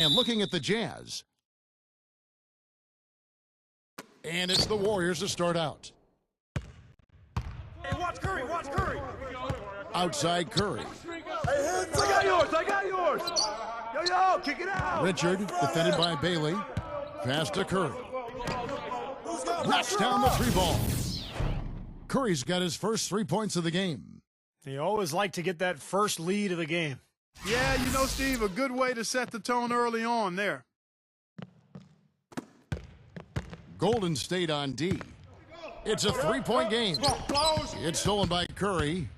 And looking at the Jazz. And it's the Warriors to start out. Hey, watch Curry, watch Curry. Outside Curry. I got yours, I got yours. Yo, kick it out. Richard, defended by Bailey. Pass to Curry. Knocks down the three ball. Curry's got his first 3 points of the game. You always like to get that first lead of the game. Yeah, you know, Steve, a good way to set the tone early on there. Golden State on D. It's a 3-point game. It's stolen by Curry.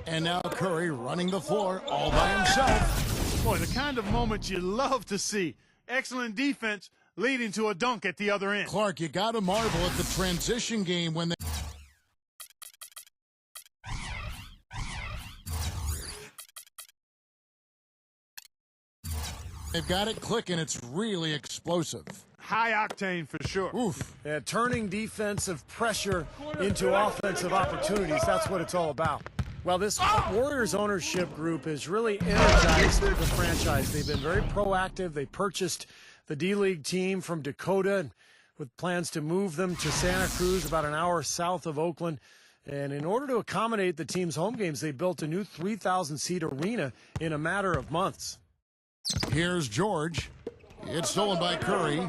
And now Curry running the floor all by himself. Boy, the kind of moment you love to see. Excellent defense leading to a dunk at the other end. Clark, you got to marvel at the transition game when they... They've got it clicking. It's really explosive. High octane for sure. Oof. Yeah, turning defensive pressure into offensive opportunities. That's what it's all about. Well, this Warriors ownership group has really energized the franchise. They've been very proactive. They purchased the D-League team from Dakota with plans to move them to Santa Cruz, about an hour south of Oakland. And in order to accommodate the team's home games, they built a new 3,000-seat arena in a matter of months. Here's George. It's stolen by Curry.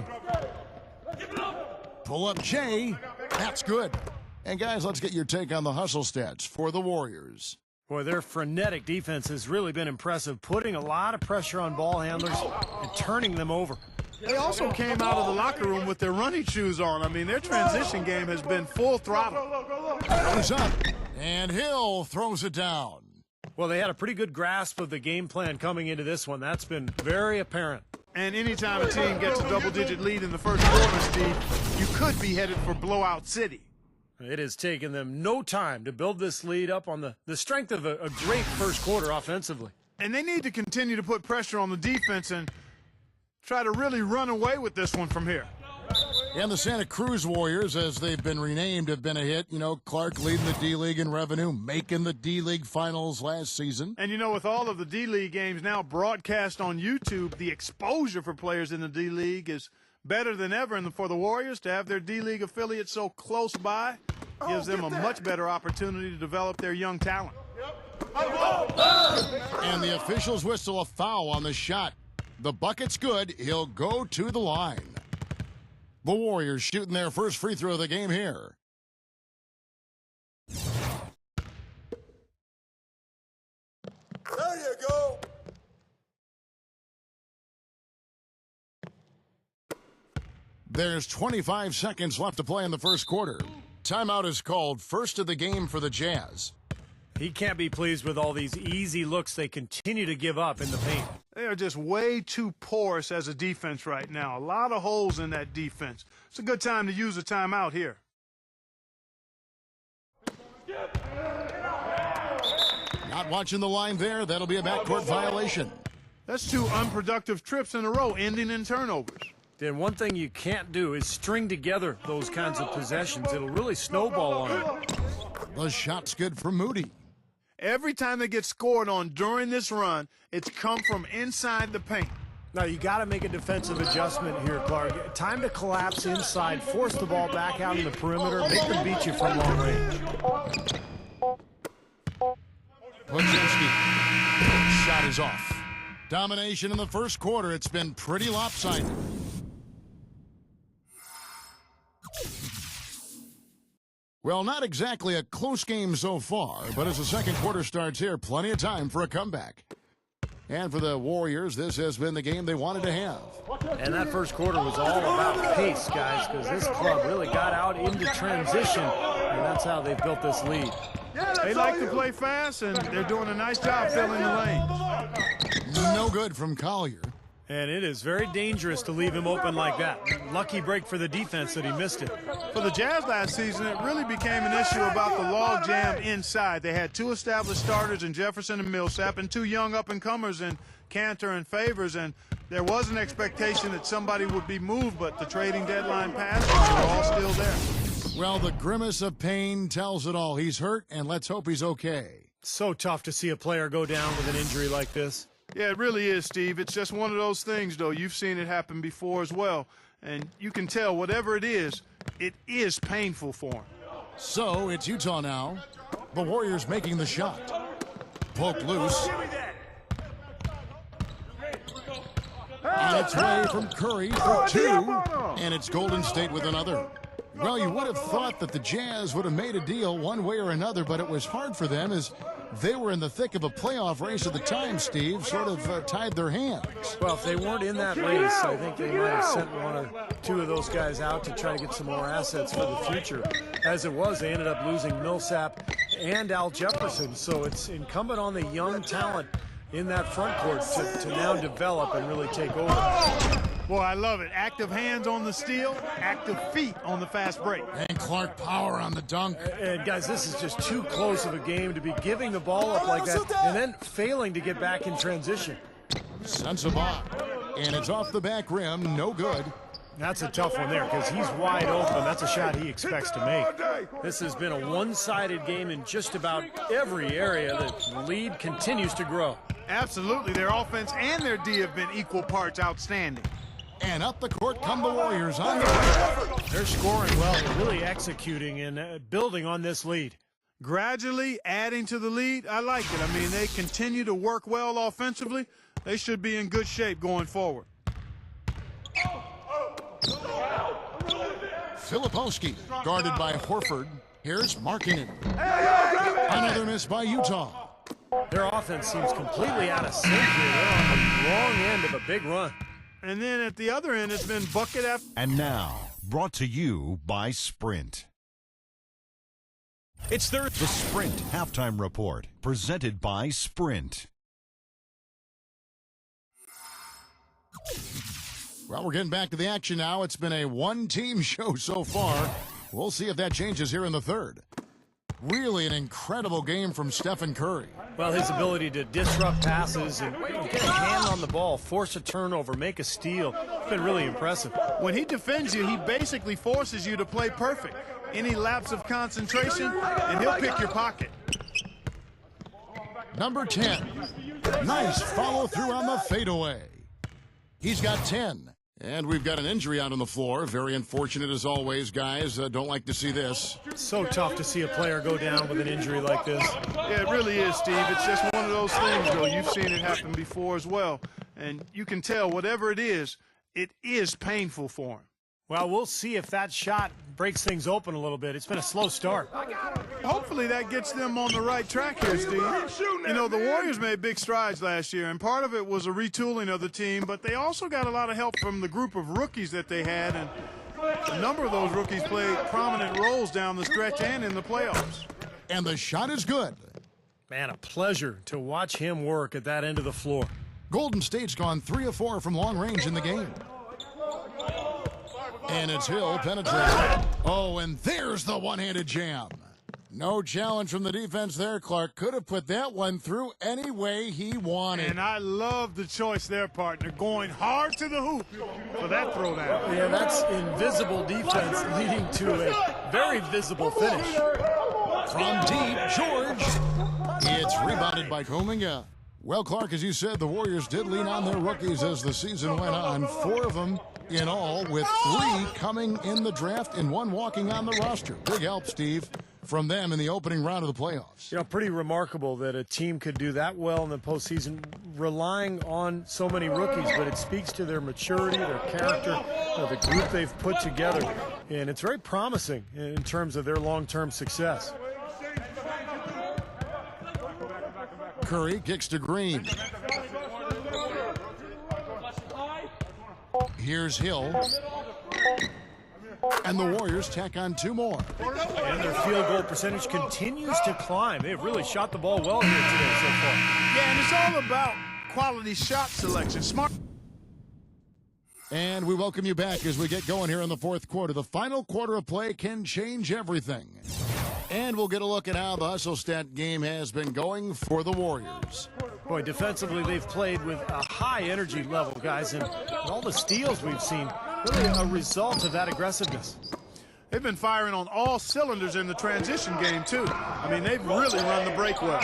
Pull up Jay. That's good. And guys, let's get your take on the hustle stats for the Warriors. Boy, their frenetic defense has really been impressive, putting a lot of pressure on ball handlers and turning them over. They also came out of the locker room with their running shoes on. I mean, their transition game has been full throttle. Goes up, and Hill throws it down. Well, they had a pretty good grasp of the game plan coming into this one. That's been very apparent. And anytime a team gets a double-digit lead in the first quarter, Steve, you could be headed for blowout city. It has taken them no time to build this lead up on the strength of a great first quarter offensively. And they need to continue to put pressure on the defense and try to really run away with this one from here. And the Santa Cruz Warriors, as they've been renamed, have been a hit. You know, Clark leading the D-League in revenue, making the D-League finals last season. And, you know, with all of the D-League games now broadcast on YouTube, the exposure for players in the D-League is better than ever. And for the Warriors to have their D-League affiliate so close by gives them a much better opportunity to develop their young talent. And the officials whistle a foul on the shot. The bucket's good. He'll go to the line. The Warriors shooting their first free throw of the game here. There you go. There's 25 seconds left to play in the first quarter. Timeout is called, first of the game for the Jazz. He can't be pleased with all these easy looks they continue to give up in the paint. They are just way too porous as a defense right now. A lot of holes in that defense. It's a good time to use a timeout here. Not watching the line there. That'll be a backcourt violation. That's two unproductive trips in a row, ending in turnovers. Then one thing you can't do is string together those kinds of possessions. It'll really snowball on you. The shot's good for Moody. Every time they get scored on during this run, it's come from inside the paint. Now, you got to make a defensive adjustment here, Clark. Time to collapse inside, force the ball back out in the perimeter, make them beat you from long range. Puczynski. Shot is off. Domination in the first quarter. It's been pretty lopsided. Well, not exactly a close game so far, but as the second quarter starts here, plenty of time for a comeback. And for the Warriors, this has been the game they wanted to have. And that first quarter was all about pace, guys, because this club really got out into transition, and that's how they've built this lead. They like to play fast, and they're doing a nice job filling the lanes. No good from Collier. And it is very dangerous to leave him open like that. Lucky break for the defense that he missed it. For the Jazz last season, it really became an issue about the log jam inside. They had two established starters in Jefferson and Millsap and two young up-and-comers in Cantor and Favors, and there was an expectation that somebody would be moved, but the trading deadline passed, and they're all still there. Well, the grimace of pain tells it all. He's hurt, and let's hope he's okay. So tough to see a player go down with an injury like this. Yeah, it really is, Steve. It's just one of those things, though. You've seen it happen before as well. And you can tell whatever it is painful for him. So it's Utah now. The Warriors making the shot. Poked loose. On its way from Curry for two. And it's Golden State with another. Well, you would have thought that the Jazz would have made a deal one way or another, but it was hard for them as they were in the thick of a playoff race at the time, Steve, sort of tied their hands. Well, if they weren't in that race, I think they might have sent one or two of those guys out to try to get some more assets for the future. As it was, they ended up losing Millsap and Al Jefferson, so it's incumbent on the young talent in that front court to now develop and really take over. Boy, I love it. Active hands on the steal, active feet on the fast break. And Clark power on the dunk. And guys, this is just too close of a game to be giving the ball up like that and then failing to get back in transition. Sensabaugh. And it's off the back rim, no good. That's a tough one there because he's wide open. That's a shot he expects to make. This has been a one-sided game in just about every area. The lead continues to grow. Absolutely. Their offense and their D have been equal parts outstanding. And up the court come the Warriors on the break. They're scoring well. They're really executing and building on this lead. Gradually adding to the lead, I like it. I mean, they continue to work well offensively. They should be in good shape going forward. Filipowski guarded by Horford. Here's Markkanen. Another miss by Utah. Their offense seems completely out of sync here. They're on the wrong end of a big run. And then at the other end, it's been bucket after. And now, brought to you by Sprint. It's the Sprint Halftime Report, presented by Sprint. Well, we're getting back to the action now. It's been a one-team show so far. We'll see if that changes here in the third. Really an incredible game from Stephen Curry. Well, his ability to disrupt passes and get a hand on the ball, force a turnover, make a steal, it's been really impressive. When he defends you, he basically forces you to play perfect. Any lapse of concentration, and he'll pick your pocket. Number 10. Nice follow-through on the fadeaway. He's got 10. And we've got an injury out on the floor. Very unfortunate as always, guys. Don't like to see this. So tough to see a player go down with an injury like this. Yeah, it really is, Steve. It's just one of those things, though. You've seen it happen before as well. And you can tell whatever it is painful for him. Well, we'll see if that shot breaks things open a little bit. It's been a slow start. Hopefully that gets them on the right track here, Steve. You know, the Warriors made big strides last year, and part of it was a retooling of the team, but they also got a lot of help from the group of rookies that they had, and a number of those rookies played prominent roles down the stretch and in the playoffs. And the shot is good. Man, a pleasure to watch him work at that end of the floor. Golden State's gone 3 of 4 from long range in the game. And it's Hill penetrating. Oh, and there's the one-handed jam. No challenge from the defense there. Clark could have put that one through any way he wanted. And I love the choice there, partner, going hard to the hoop for that throwdown. Yeah, that's invisible defense leading to a very visible finish. From deep, George. It's rebounded by Kuminga. Well, Clark, as you said, the Warriors did lean on their rookies as the season went on. 4 of them in all, with 3 coming in the draft and 1 walking on the roster. Big help, Steve, from them in the opening round of the playoffs. You know, pretty remarkable that a team could do that well in the postseason, relying on so many rookies, but it speaks to their maturity, their character, the group they've put together, and it's very promising in terms of their long-term success. Curry kicks to Green. Here's Hill. And the Warriors tack on 2 more. And their field goal percentage continues to climb. They've really shot the ball well here today so far. Yeah, and it's all about quality shot selection. Smart. And we welcome you back as we get going here in the 4th quarter. The final quarter of play can change everything. And we'll get a look at how the hustle stat game has been going for the Warriors. Boy, defensively, they've played with a high energy level, guys, and all the steals we've seen, really a result of that aggressiveness. They've been firing on all cylinders in the transition game, too. I mean, they've really run the break well.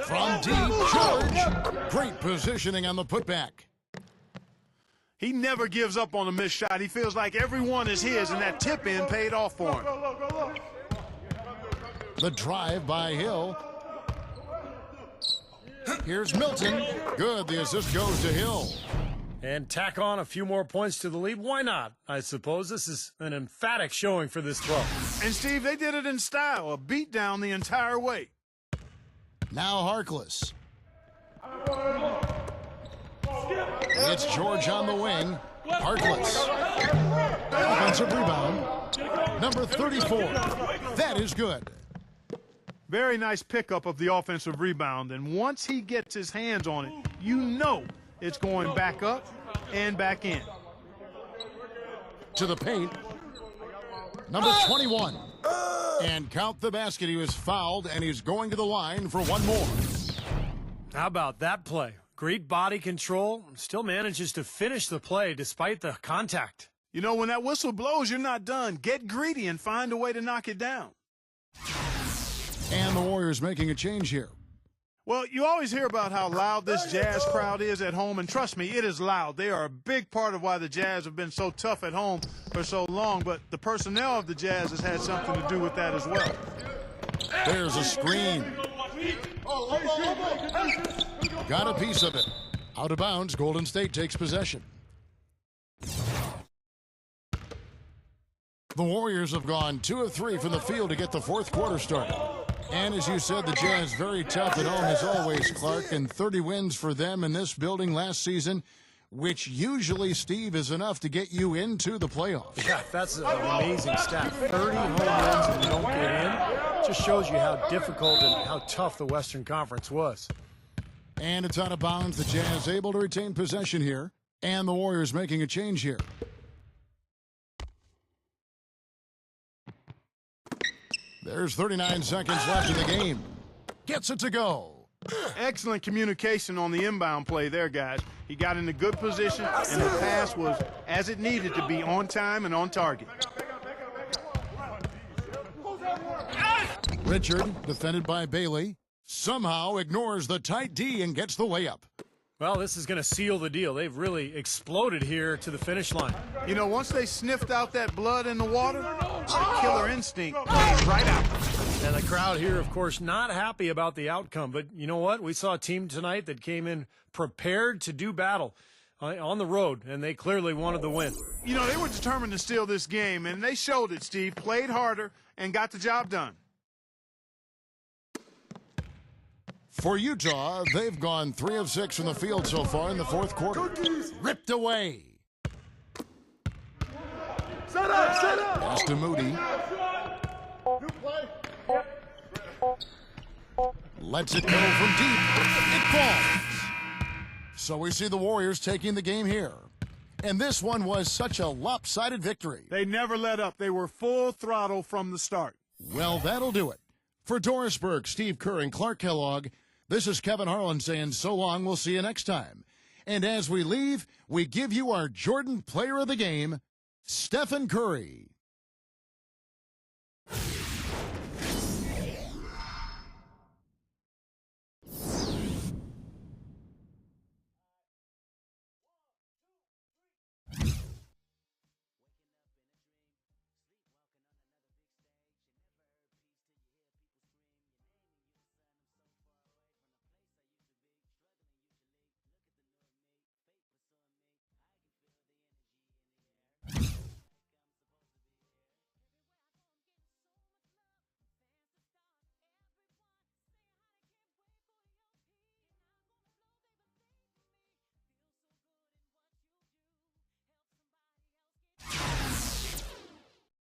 From deep, George. Great positioning on the putback. He never gives up on a missed shot. He feels like every one is his, and that tip-in paid off for him. The drive by Hill. Here's Milton. Good. The assist goes to Hill. And tack on a few more points to the lead. Why not? I suppose this is an emphatic showing for this club. And, Steve, they did it in style, a beat down the entire way. Now Harkless. It's George on the wing. Harkless. Offensive rebound. Number 34. That is good. Very nice pickup of the offensive rebound. And once he gets his hands on it, you know it's going back up and back in. To the paint. Number 21. And count the basket. He was fouled, and he's going to the line for one more. How about that play? Great body control, still manages to finish the play despite the contact. You know, when that whistle blows, you're not done. Get greedy and find a way to knock it down. And the Warriors making a change here. Well, you always hear about how loud this Jazz crowd is at home, and trust me, it is loud. They are a big part of why the Jazz have been so tough at home for so long, but the personnel of the Jazz has had something to do with that as well. There's a screen. Got a piece of it. Out of bounds, Golden State takes possession. The Warriors have gone 2 of 3 from the field to get the fourth quarter started. And as you said, the Jazz very tough at home as always, Clark, and 30 wins for them in this building last season, which usually, Steve, is enough to get you into the playoffs. Yeah, that's an amazing stat. 30 home wins and you don't get in. Just shows you how difficult and how tough the Western Conference was. And it's out of bounds. The Jazz able to retain possession here. And the Warriors making a change here. There's 39 seconds left in the game. Gets it to go. Excellent communication on the inbound play there, guys. He got in a good position, and the pass was as it needed to be, on time and on target. Richard, defended by Bailey, somehow ignores the tight D and gets the layup. Well, this is going to seal the deal. They've really exploded here to the finish line. You know, once they sniffed out that blood in the water, that killer instinct came right out. And the crowd here, of course, not happy about the outcome. But you know what? We saw a team tonight that came in prepared to do battle on the road, and they clearly wanted the win. You know, they were determined to steal this game, and they showed it, Steve. Played harder and got the job done. For Utah, they've gone 3 of 6 from the field so far in the fourth quarter. Ripped away. Set up! Pass to Moody. Lets it go from deep. It falls. So we see the Warriors taking the game here. And this one was such a lopsided victory. They never let up. They were full throttle from the start. Well, that'll do it. For Doris Burke, Steve Kerr, and Clark Kellogg, this is Kevin Harlan saying so long. We'll see you next time. And as we leave, we give you our Jordan Player of the Game, Stephen Curry.